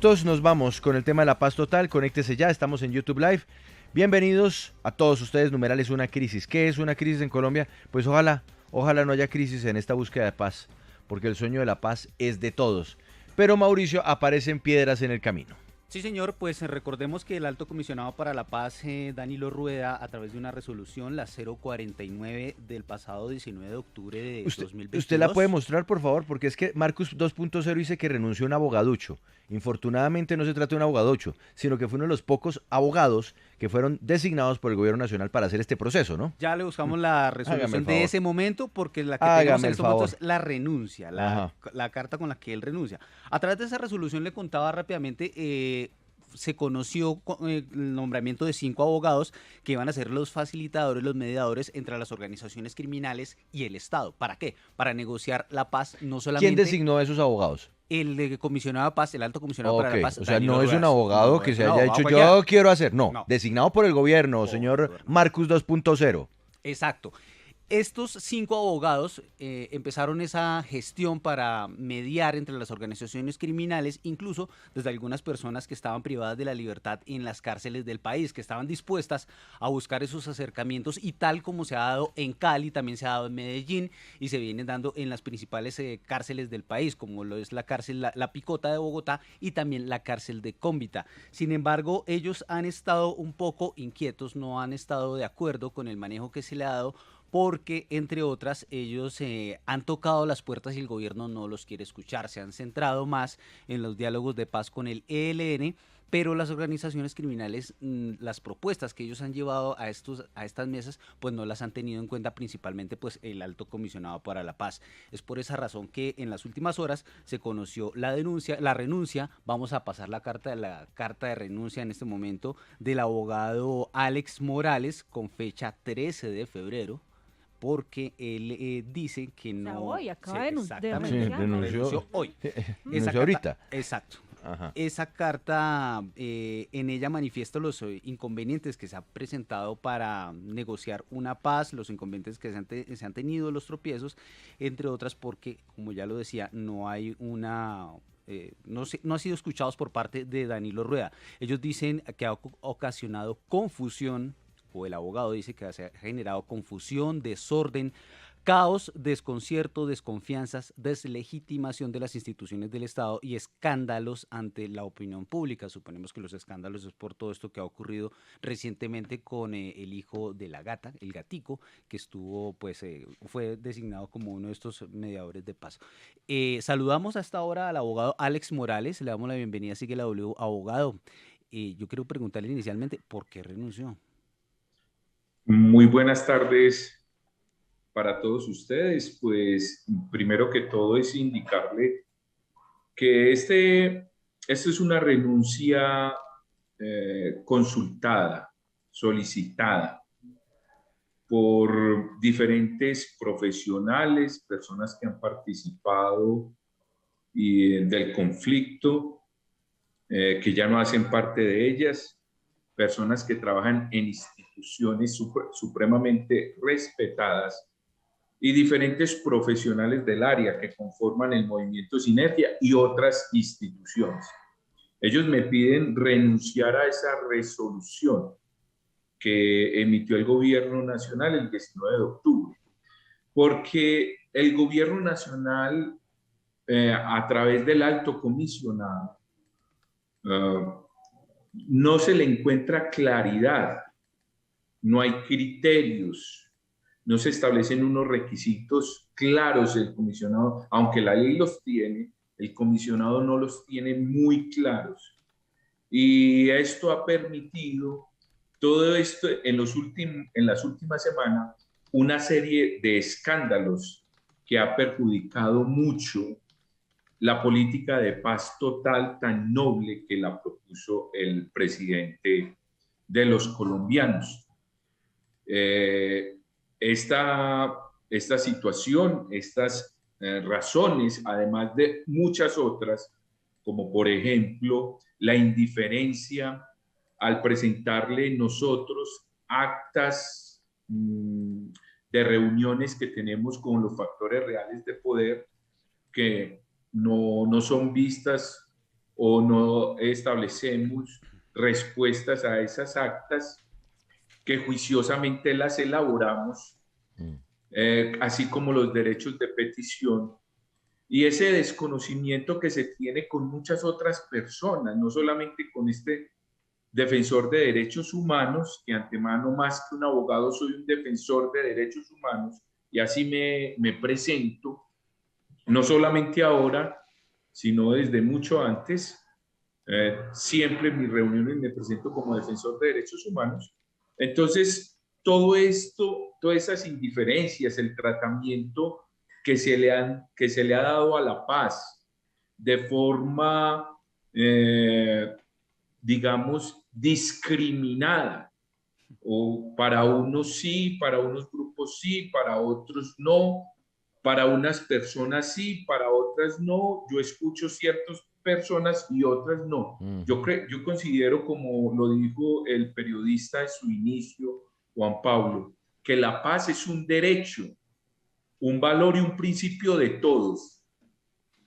Todos nos vamos con el tema de la paz total, conéctese ya, estamos en YouTube Live. Bienvenidos a todos ustedes, numerales una crisis. ¿Qué es una crisis en Colombia? Pues ojalá no haya crisis en esta búsqueda de paz, porque el sueño de la paz es de todos. Pero Mauricio, aparecen piedras en el camino. Sí, señor, pues recordemos que el Alto Comisionado para la Paz, Danilo Rueda, a través de una resolución, la 049 del pasado 19 de octubre de ¿Usted la puede 2022. mostrar, por favor? Porque es que Marcus 2.0 dice que renunció un abogaducho. Infortunadamente no se trata de un abogaducho, sino que fue uno de los pocos abogados que fueron designados por el gobierno nacional para hacer este proceso, ¿no? Ya le buscamos la Hágame el resolución de favor. ese momento porque la que tenemos Hágame en el este momento favor. es la renuncia, Ajá. la carta con la que él renuncia. A través de esa resolución le contaba rápidamente, se conoció el nombramiento de 5 abogados que iban a ser los facilitadores, los mediadores entre las organizaciones criminales y el Estado. ¿Para qué? Para negociar la paz, no ¿Quién solamente designó a esos abogados? el comisionado de paz, el alto comisionado para Ok, la paz, o sea, Danilo no es un Ruedas. abogado No que es se un haya abogado dicho cualquiera. yo quiero hacer, no, No, designado por el gobierno, por el señor gobierno. Marcus 2.0. Exacto. Estos 5 abogados empezaron esa gestión para mediar entre las organizaciones criminales, incluso desde algunas personas que estaban privadas de la libertad en las cárceles del país, que estaban dispuestas a buscar esos acercamientos, y tal como se ha dado en Cali, también se ha dado en Medellín y se viene dando en las principales cárceles del país, como lo es la cárcel La Picota de Bogotá y también la cárcel de Cómbita. Sin embargo, ellos han estado un poco inquietos, no han estado de acuerdo con el manejo que se le ha dado, porque, entre otras, ellos han tocado las puertas y el gobierno no los quiere escuchar. Se han centrado más en los diálogos de paz con el ELN, pero las organizaciones criminales, las propuestas que ellos han llevado a estas mesas, pues no las han tenido en cuenta, principalmente pues el Alto Comisionado para la Paz. Es por esa razón que en las últimas horas se conoció la renuncia. Vamos a pasar la carta de renuncia en este momento del abogado Alex Morales con fecha 13 de febrero, porque él dice que O sea, no, hoy sí, acaba de exactamente, Sí, renunciar. renunció, renunció hoy. Esa renunció carta, ahorita. exacto. Ajá. Esa carta, en ella manifiesta los inconvenientes que se han presentado para negociar una paz, los inconvenientes que se han tenido, los tropiezos, entre otras porque, como ya lo decía, no hay una... no ha sido escuchados por parte de Danilo Rueda. Ellos dicen que ha ocasionado confusión, o el abogado dice que se ha generado confusión, desorden, caos, desconcierto, desconfianzas, deslegitimación de las instituciones del Estado y escándalos ante la opinión pública. Suponemos que los escándalos es por todo esto que ha ocurrido recientemente con el hijo de la gata, el gatico, que estuvo, pues, fue designado como uno de estos mediadores de paz. Saludamos hasta ahora al abogado Alex Morales, le damos la bienvenida, sigue la W, abogado. Yo quiero preguntarle inicialmente, ¿por qué renunció? Muy buenas tardes para todos ustedes. Pues primero que todo es indicarle que esta es una renuncia consultada, solicitada por diferentes profesionales, personas que han participado del conflicto, que ya no hacen parte de ellas, personas que trabajan en instituciones supremamente respetadas y diferentes profesionales del área que conforman el movimiento Sinergia y otras instituciones. Ellos me piden renunciar a esa resolución que emitió el gobierno nacional el 19 de octubre, porque el gobierno nacional, a través del alto comisionado, no se le encuentra claridad, no hay criterios, no se establecen unos requisitos claros del comisionado, aunque la ley los tiene, el comisionado no los tiene muy claros. Y esto ha permitido, todo esto en las últimas semanas, una serie de escándalos que ha perjudicado mucho la política de paz total tan noble que la propuso el presidente de los colombianos. Eh, esta, esta situación, estas razones, además de muchas otras, como por ejemplo la indiferencia al presentarle nosotros actas de reuniones que tenemos con los factores reales de poder que no son vistas o no establecemos respuestas a esas actas que juiciosamente las elaboramos, así como los derechos de petición, y ese desconocimiento que se tiene con muchas otras personas, no solamente con este defensor de derechos humanos, que antemano más que un abogado soy un defensor de derechos humanos, y así me presento, no solamente ahora, sino desde mucho antes. Siempre en mis reuniones me presento como defensor de derechos humanos. Entonces, todo esto, todas esas indiferencias, el tratamiento que se le ha dado a la paz de forma, digamos, discriminada, o para unos sí, para unos grupos sí, para otros no, para unas personas sí, para otras no. Yo escucho ciertas personas y otras no. Yo considero, como lo dijo el periodista de su inicio, Juan Pablo, que la paz es un derecho, un valor y un principio de todos.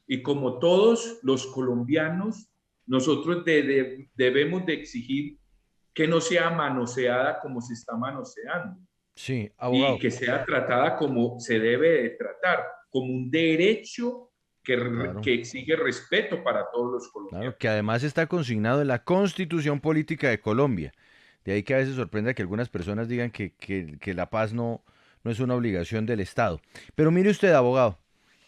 Y como todos los colombianos, nosotros debemos de exigir que no sea manoseada como se está manoseando, Sí, y abogado. que sea tratada como se debe de tratar, como un derecho Claro. que exige respeto para todos los Claro, colombianos. que además está consignado en la Constitución Política de Colombia. De ahí que a veces sorprenda que algunas personas digan que la paz no es una obligación del Estado. Pero mire usted, abogado,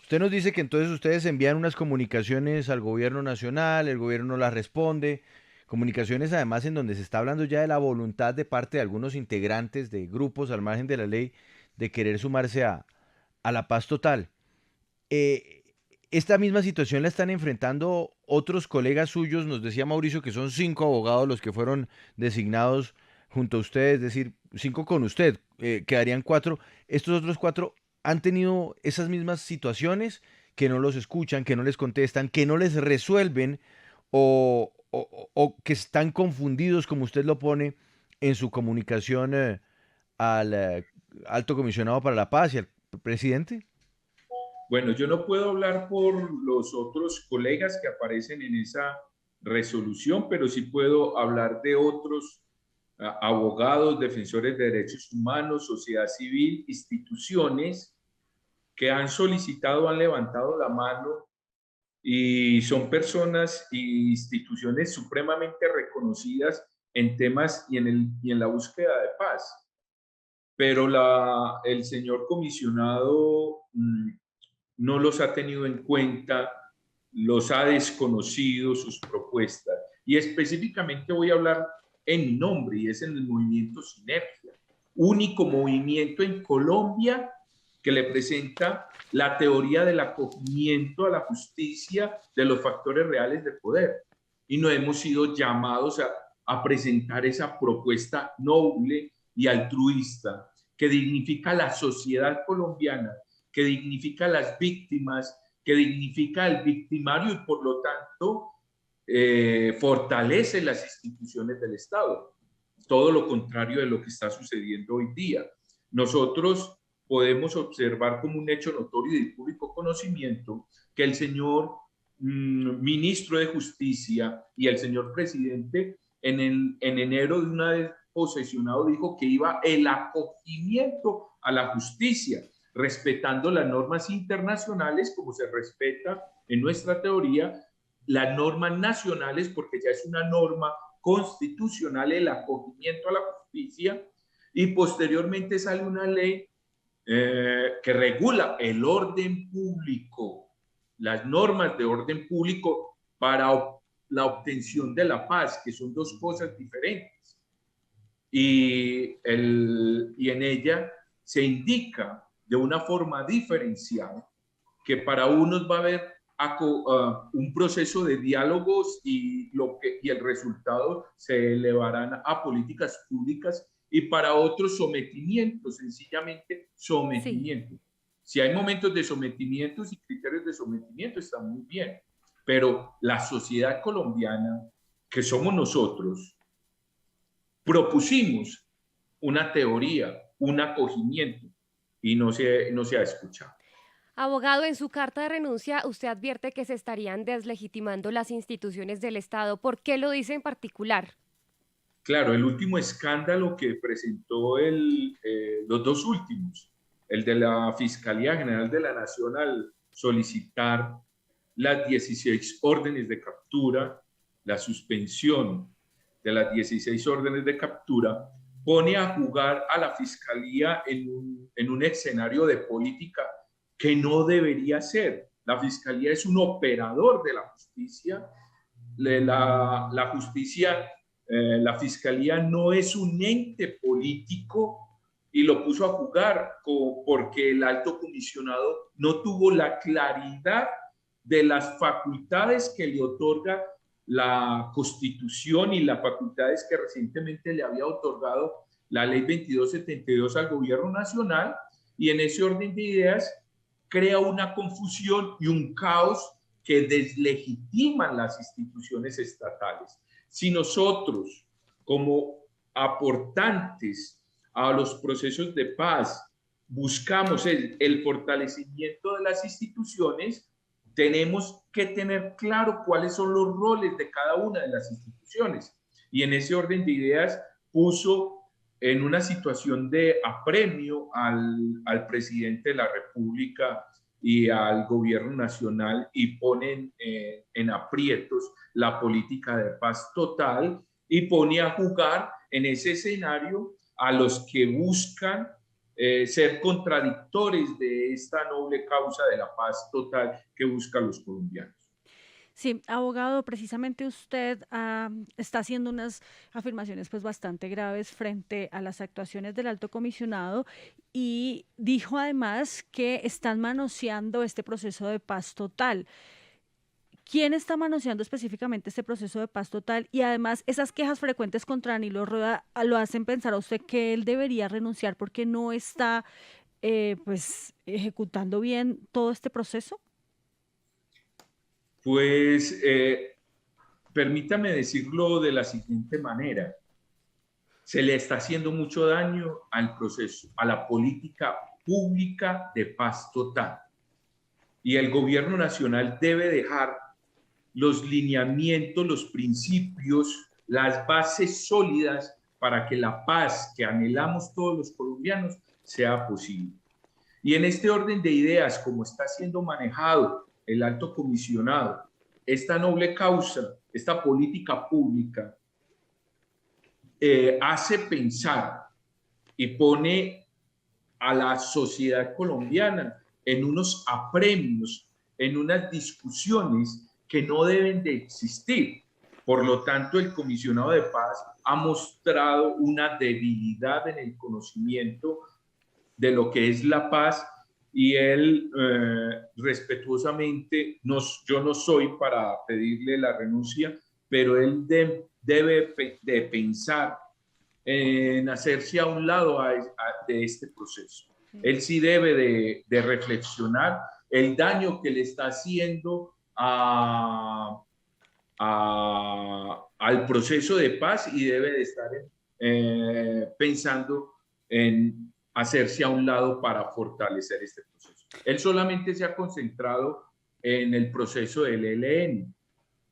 usted nos dice que entonces ustedes envían unas comunicaciones al gobierno nacional, el gobierno no las responde, comunicaciones además en donde se está hablando ya de la voluntad de parte de algunos integrantes de grupos al margen de la ley de querer sumarse a la paz total. Eh, esta misma situación la están enfrentando otros colegas suyos. Nos decía Mauricio que son 5 abogados los que fueron designados junto a usted, es decir, 5 con usted, quedarían 4. Estos otros 4 han tenido esas mismas situaciones, que no los escuchan, que no les contestan, que no les resuelven o que están confundidos, como usted lo pone en su comunicación al alto comisionado para la paz y al presidente. Bueno, yo no puedo hablar por los otros colegas que aparecen en esa resolución, pero sí puedo hablar de otros abogados, defensores de derechos humanos, sociedad civil, instituciones que han solicitado, han levantado la mano, y son personas e instituciones supremamente reconocidas en temas y en la búsqueda de paz. Pero el señor comisionado no los ha tenido en cuenta, los ha desconocido sus propuestas. Y específicamente voy a hablar en mi nombre, y es en el movimiento Sinergia, único movimiento en Colombia que le presenta la teoría del acogimiento a la justicia de los factores reales de poder. Y no hemos sido llamados a presentar esa propuesta noble y altruista que dignifica la sociedad colombiana, que dignifica a las víctimas, que dignifica al victimario y por lo tanto fortalece las instituciones del Estado. Todo lo contrario de lo que está sucediendo hoy día. Nosotros podemos observar como un hecho notorio y de público conocimiento que el señor ministro de Justicia y el señor presidente en enero de una vez posesionado dijo que iba el acogimiento a la justicia, respetando las normas internacionales como se respeta en nuestra teoría, las normas nacionales, porque ya es una norma constitucional el acogimiento a la justicia, y posteriormente sale una ley que regula el orden público, las normas de orden público para la obtención de la paz, que son dos cosas diferentes. Y en ella se indica de una forma diferenciada que para unos va a haber un proceso de diálogos y el resultado se elevarán a políticas públicas, y para otros sometimiento, sencillamente Sí. sometimiento. Si hay momentos de sometimientos y criterios de sometimiento, está muy bien, pero la sociedad colombiana, que somos nosotros, propusimos una teoría, un acogimiento, y no se ha escuchado. Abogado, en su carta de renuncia usted advierte que se estarían deslegitimando las instituciones del Estado. ¿Por qué lo dice en particular? Claro, el último escándalo que presentó los dos últimos, el de la Fiscalía General de la Nación al solicitar las 16 órdenes de captura, la suspensión de las 16 órdenes de captura, pone a jugar a la Fiscalía en un escenario de política que no debería ser. La Fiscalía es un operador de la justicia. La justicia, la Fiscalía no es un ente político y lo puso a jugar porque el alto comisionado no tuvo la claridad de las facultades que le otorga la Constitución y las facultades que recientemente le había otorgado la Ley 2272 al Gobierno Nacional, y en ese orden de ideas crea una confusión y un caos que deslegitiman las instituciones estatales. Si nosotros, como aportantes a los procesos de paz, buscamos el fortalecimiento de las instituciones, tenemos que tener claro cuáles son los roles de cada una de las instituciones. Y en ese orden de ideas puso en una situación de apremio al presidente de la República y al gobierno nacional, y ponen en aprietos la política de paz total, y pone a jugar en ese escenario a los que buscan ser contradictores de esta noble causa de la paz total que buscan los colombianos. Sí, abogado, precisamente usted está haciendo unas afirmaciones pues bastante graves frente a las actuaciones del alto comisionado, y dijo además que están manoseando este proceso de paz total. ¿Quién está manoseando específicamente este proceso de paz total? Y además, esas quejas frecuentes contra Danilo Rueda lo hacen pensar a usted que él debería renunciar porque no está pues ejecutando bien todo este proceso. Pues permítame decirlo de la siguiente manera. Se le está haciendo mucho daño al proceso, a la política pública de paz total. Y el gobierno nacional debe dejar los lineamientos, los principios, las bases sólidas para que la paz que anhelamos todos los colombianos sea posible. Y en este orden de ideas, como está siendo manejado el alto comisionado, esta noble causa, esta política pública, hace pensar y pone a la sociedad colombiana en unos apremios, en unas discusiones que no deben de existir. Por lo tanto, el comisionado de paz ha mostrado una debilidad en el conocimiento de lo que es la paz, y él respetuosamente, yo no soy para pedirle la renuncia, pero él debe de pensar en hacerse a un lado de este proceso. Él sí debe de reflexionar el daño que le está haciendo al proceso de paz, y debe de estar pensando en hacerse a un lado para fortalecer este proceso. Él solamente se ha concentrado en el proceso del ELN,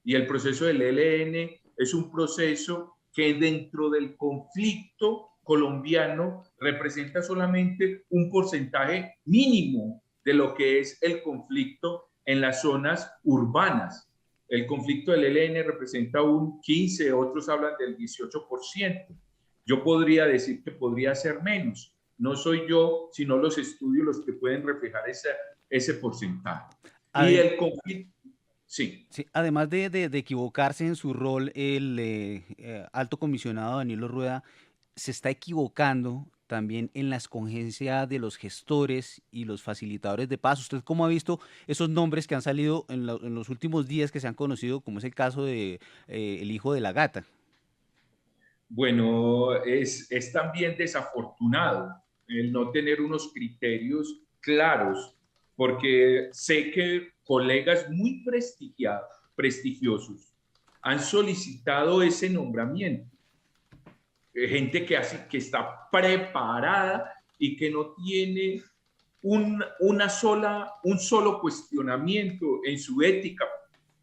y el proceso del ELN es un proceso que dentro del conflicto colombiano representa solamente un porcentaje mínimo de lo que es el conflicto en las zonas urbanas. El conflicto del ELN representa un 15%, otros hablan del 18%. Yo podría decir que podría ser menos. No soy yo, sino los estudios los que pueden reflejar ese porcentaje. Y el conflicto, sí. Sí, además de equivocarse en su rol, el alto comisionado Danilo Rueda se está equivocando también en la escogencia de los gestores y los facilitadores de paz. ¿Usted cómo ha visto esos nombres que han salido en los últimos días, que se han conocido, como es el caso de el hijo de la gata? Bueno, es también desafortunado el no tener unos criterios claros, porque sé que colegas muy prestigiosos han solicitado ese nombramiento. Gente que está preparada y que no tiene un solo cuestionamiento en su ética,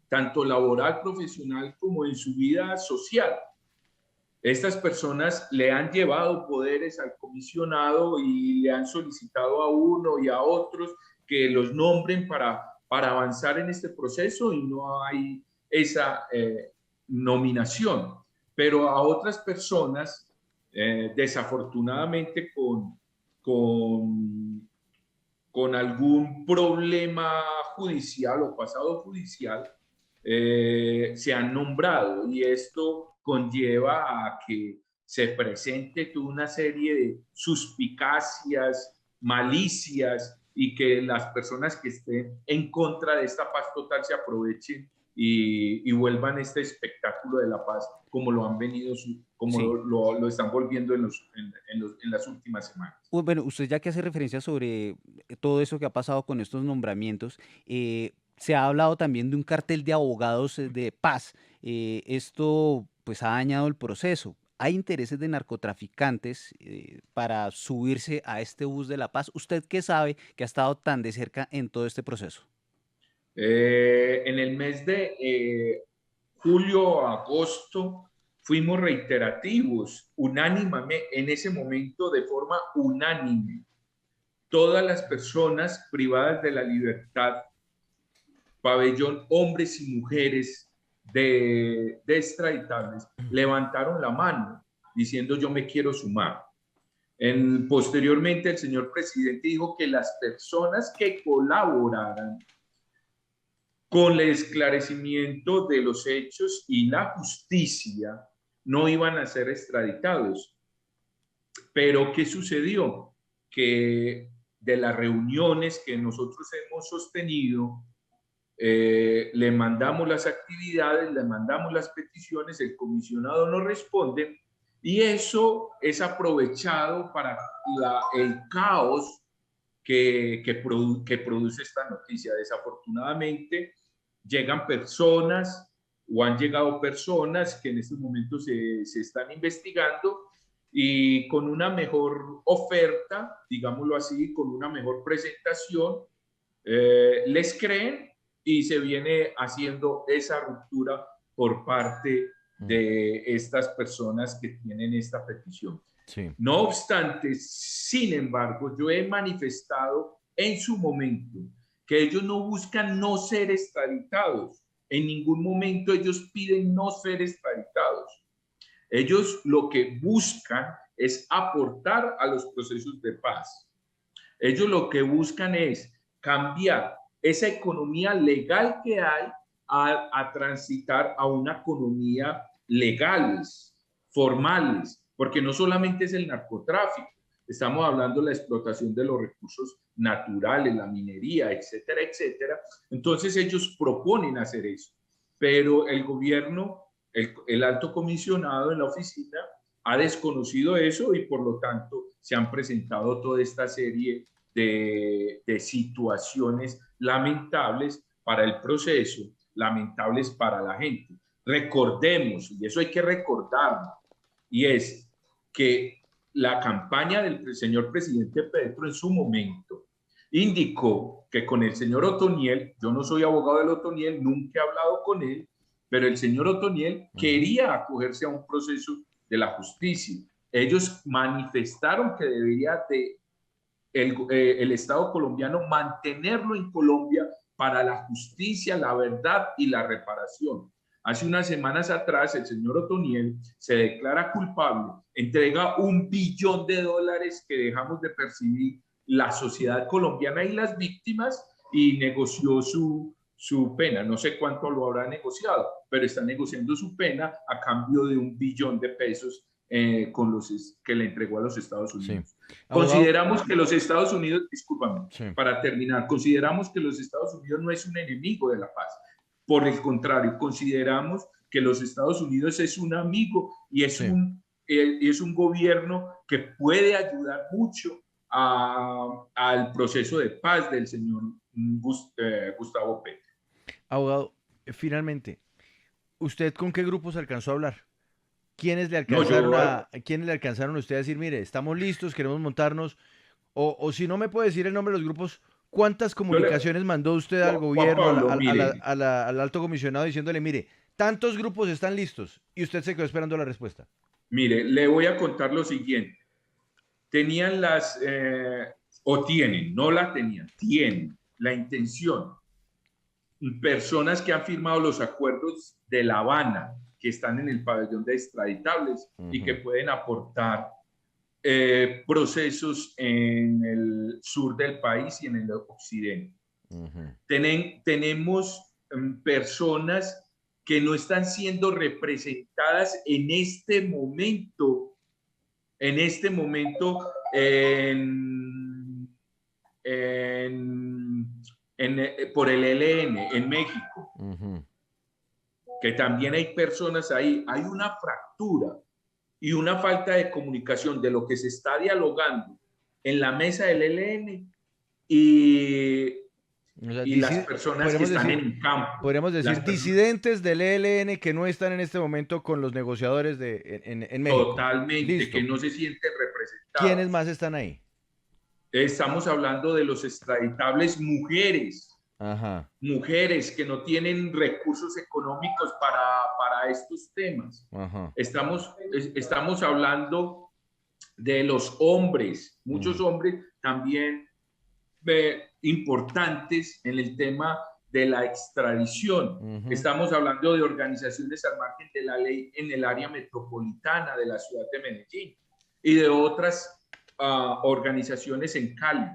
tanto laboral, profesional, como en su vida social. Estas personas le han llevado poderes al comisionado y le han solicitado a uno y a otros que los nombren para avanzar en este proceso, y no hay esa nominación. Pero a otras personas, desafortunadamente con algún problema judicial o pasado judicial, se han nombrado, y esto conlleva a que se presente toda una serie de suspicacias, malicias, y que las personas que estén en contra de esta paz total se aprovechen y vuelvan este espectáculo de la paz como lo han venido, como Sí. lo están volviendo en las últimas semanas. Bueno, usted ya que hace referencia sobre todo eso que ha pasado con estos nombramientos, se ha hablado también de un cartel de abogados de paz. Esto pues ha dañado el proceso. ¿Hay intereses de narcotraficantes para subirse a este bus de la paz? ¿Usted qué sabe que ha estado tan de cerca en todo este proceso? En el mes de julio, agosto, fuimos reiterativos, unánime, en ese momento de forma unánime. Todas las personas privadas de la libertad, pabellón hombres y mujeres de extraditables, levantaron la mano diciendo yo me quiero sumar. Posteriormente el señor presidente dijo que las personas que colaboraran con el esclarecimiento de los hechos y la justicia no iban a ser extraditados. Pero ¿qué sucedió? Que de las reuniones que nosotros hemos sostenido, le mandamos las actividades, le mandamos las peticiones, el comisionado no responde, y eso es aprovechado para el caos que produce esta noticia. Desafortunadamente, llegan personas o han llegado personas que en este momento se están investigando, y con una mejor oferta, digámoslo así, con una mejor presentación, les creen, y se viene haciendo esa ruptura por parte de estas personas que tienen esta petición. Sí. No obstante, sin embargo, yo he manifestado en su momento que ellos no buscan no ser extraditados. En ningún momento ellos piden no ser extraditados. Ellos lo que buscan es aportar a los procesos de paz. Ellos lo que buscan es cambiar esa economía legal que hay a transitar a una economía legales, formales, porque no solamente es el narcotráfico, estamos hablando de la explotación de los recursos naturales, la minería, etcétera, etcétera. Entonces ellos proponen hacer eso, pero el gobierno, el alto comisionado en la oficina ha desconocido eso, y por lo tanto se han presentado toda esta serie de situaciones lamentables para el proceso, lamentables para la gente. Recordemos, y eso hay que recordarlo, y es que la campaña del señor presidente Petro en su momento indicó que con el señor Otoniel, yo no soy abogado del Otoniel, nunca he hablado con él, pero el señor Otoniel quería acogerse a un proceso de la justicia. Ellos manifestaron que debería el Estado colombiano mantenerlo en Colombia para la justicia, la verdad y la reparación. Hace unas semanas atrás, el señor Otoniel se declara culpable, entrega $1 billón que dejamos de percibir la sociedad colombiana y las víctimas, y negoció su pena. No sé cuánto lo habrá negociado, pero está negociando su pena a cambio de $1 billón que le entregó a los Estados Unidos. Sí. Consideramos que los Estados Unidos, discúlpame, Sí. para terminar, consideramos que los Estados Unidos no es un enemigo de la paz. Por el contrario, consideramos que los Estados Unidos es un amigo, y es, es un gobierno que puede ayudar mucho al proceso de paz del señor Gustavo Petro. Abogado, finalmente, ¿usted con qué grupos alcanzó a hablar? ¿Quiénes le alcanzaron, ¿quiénes le alcanzaron a usted a decir, mire, estamos listos, queremos montarnos? O si no me puede decir el nombre de los grupos, ¿cuántas Yo le- comunicaciones mandó usted al Juan gobierno, Pablo, mire, al alto comisionado, diciéndole, mire, tantos grupos están listos y usted se quedó esperando la respuesta? mire, le voy a contar lo siguiente. Tenían o tienen, no la tenían, tienen la intención. Personas que han firmado los acuerdos de La Habana, que están en el pabellón de extraditables y que pueden aportar procesos en el sur del país y en el occidente. Tenemos personas que no están siendo representadas en este momento por el ELN en México, que también hay personas ahí. Hay una fractura y una falta de comunicación de lo que se está dialogando en la mesa del ELN y O sea, las personas que están en campo. Podríamos decir disidentes del ELN que no están en este momento con los negociadores en México. Totalmente, Listo. que no se sienten representados. ¿Quiénes más están ahí? Estamos hablando de los extraditables mujeres. Ajá. Mujeres que no tienen recursos económicos para estos temas. Ajá. Estamos hablando de los hombres, muchos hombres también importantes en el tema de la extradición. Estamos hablando de organizaciones al margen de la ley en el área metropolitana de la ciudad de Medellín y de otras organizaciones en Cali.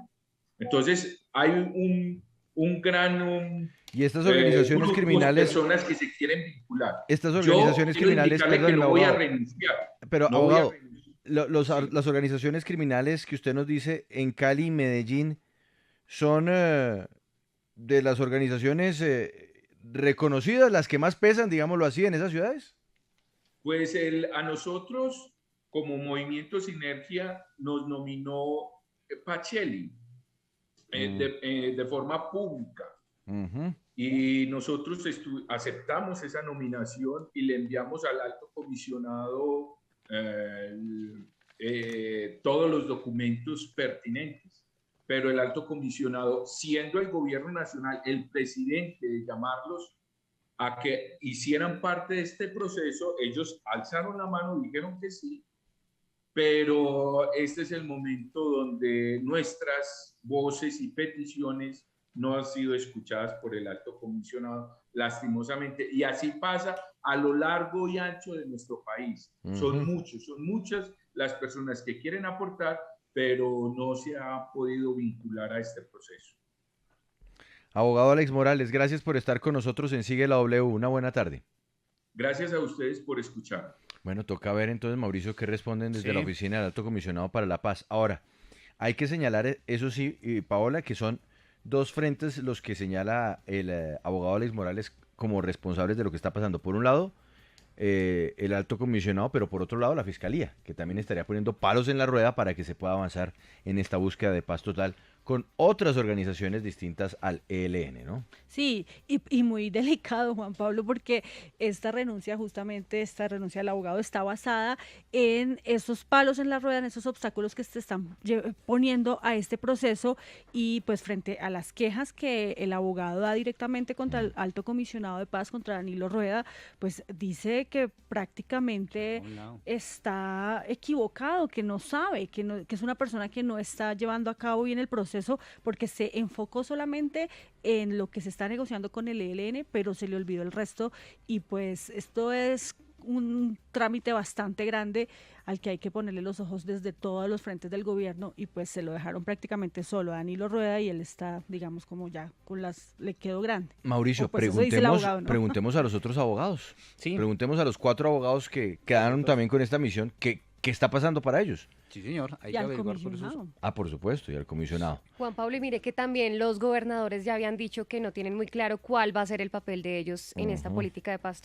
Entonces hay un gran y estas organizaciones criminales, personas que se quieren vincular. Estas organizaciones criminales, perdón, que no voy a renunciar. Pero no abogado, voy a renunciar. las organizaciones criminales que usted nos dice en Cali y Medellín son de las organizaciones reconocidas, las que más pesan, digámoslo así, en esas ciudades. Pues a nosotros, como Movimiento Sinergia, nos nominó Pacelli de forma pública. Y nosotros aceptamos esa nominación y le enviamos al alto comisionado todos los documentos pertinentes. Pero el alto comisionado, siendo el gobierno nacional el presidente de llamarlos a que hicieran parte de este proceso, ellos alzaron la mano y dijeron que sí, pero este es el momento donde nuestras voces y peticiones no han sido escuchadas por el alto comisionado, lastimosamente, y así pasa a lo largo y ancho de nuestro país. Son muchas las personas que quieren aportar, pero no se ha podido vincular a este proceso. Abogado Alex Morales, gracias por estar con nosotros en Sigue la W. Una buena tarde. Gracias a ustedes por escuchar. Bueno, toca ver entonces, Mauricio, qué responden desde la Oficina del Alto Comisionado para la Paz. Ahora, hay que señalar, eso sí, Paola, que son dos frentes los que señala el abogado Alex Morales como responsables de lo que está pasando. Por un lado, el alto comisionado, pero por otro lado la fiscalía, que también estaría poniendo palos en la rueda para que se pueda avanzar en esta búsqueda de paz total con otras organizaciones distintas al ELN, ¿no? Sí, y muy delicado, Juan Pablo, porque esta renuncia del abogado está basada en esos palos en la rueda, en esos obstáculos que se están poniendo a este proceso y pues frente a las quejas que el abogado da directamente contra el alto comisionado de paz, contra Danilo Rueda, pues dice que prácticamente está equivocado, que no sabe, que es una persona que no está llevando a cabo bien el proceso porque se enfocó solamente en lo que se está negociando con el ELN, pero se le olvidó el resto y pues esto es un trámite bastante grande al que hay que ponerle los ojos desde todos los frentes del gobierno y pues se lo dejaron prácticamente solo a Danilo Rueda y él está, digamos, como ya le quedó grande. Mauricio, pues preguntemos a los otros abogados. Sí. Preguntemos a los 4 abogados que quedaron también con esta misión, ¿qué está pasando para ellos? Sí, señor, hay Y que al averiguar por eso. comisionado. Por supuesto, y al comisionado. Juan Pablo, y mire que también los gobernadores ya habían dicho que no tienen muy claro cuál va a ser el papel de ellos en esta política de paz total.